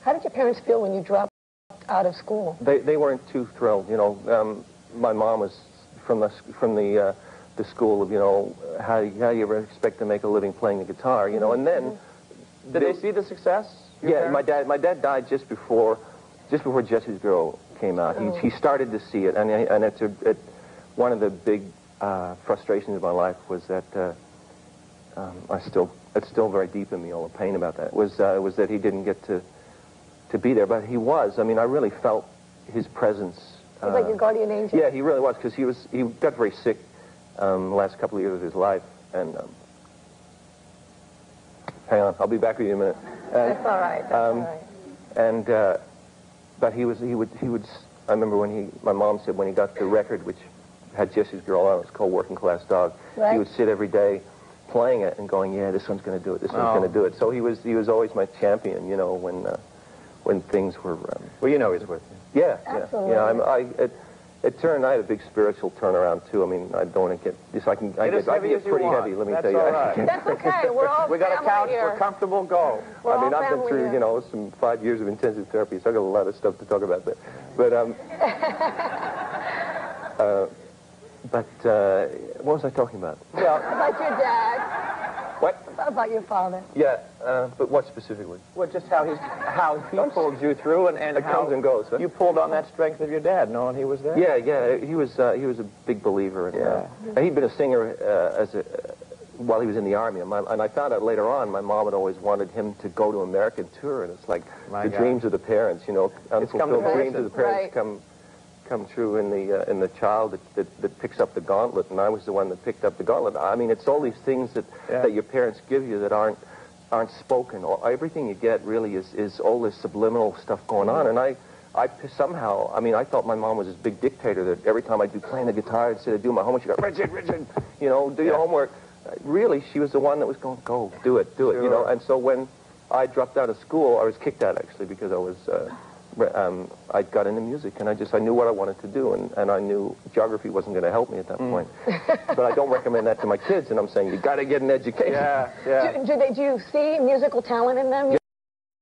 How did your parents feel when you dropped out of school? They weren't too thrilled. You know, my mom was from the school of, you know, how do you ever expect to make a living playing the guitar, you know, and then... Did they see the success? Yeah, my dad died just before Jesse's Girl came out. He started to see it, and one of the big frustrations of my life was that it's still very deep in me, all the pain about that, was that he didn't get to be there, but he was. I mean, I really felt his presence. He's like your guardian angel. Yeah, he really was, because he got very sick the last couple of years of his life, and hang on, I'll be back with you in a minute. That's all right. That's all right. And but he would. I remember when my mom said when he got the record, which had Jesse's Girl on, it was called Working Class Dog. Right. He would sit every day playing it and going, yeah, this one's going to do it. This one's going to do it. So he was always my champion, you know, when things were. Well, you know he's with you. Yeah, absolutely. Yeah. I had a big spiritual turnaround too. I mean, I don't want to get this. I can get pretty heavy. Let me tell you. All right. That's okay. We're all we got a couch. here. We're comfortable. Go. We're I mean, all I've been through, here. you know, some 5 years of intensive therapy, so I got a lot of stuff to talk about. But what was I talking about? Well, about your dad. What? About your father. Yeah, but what specifically? Well, just how he pulled you through, and it comes and goes. Huh? You pulled on that strength of your dad, knowing he was there. Yeah. He was a big believer. And he'd been a singer while he was in the army, and I found out later on my mom had always wanted him to go to American tour, and it's like dreams of the parents, you know, unfulfilled dreams of the parents come true in the child that picks up the gauntlet, and I was the one that picked up the gauntlet. I mean, it's all these things that your parents give you that aren't spoken. Everything you get really is all this subliminal stuff going on, and I somehow, I mean, I thought my mom was this big dictator that every time I'd be playing the guitar, instead of doing my homework, she'd go, Richard, you know, do your homework. Really, she was the one that was going, go, do it, you know. And so when I dropped out of school, I was kicked out, actually, because I got into music, and I knew what I wanted to do, and I knew geography wasn't going to help me at that point. But I don't recommend that to my kids, and I'm saying, you got to get an education. Do you see musical talent in them?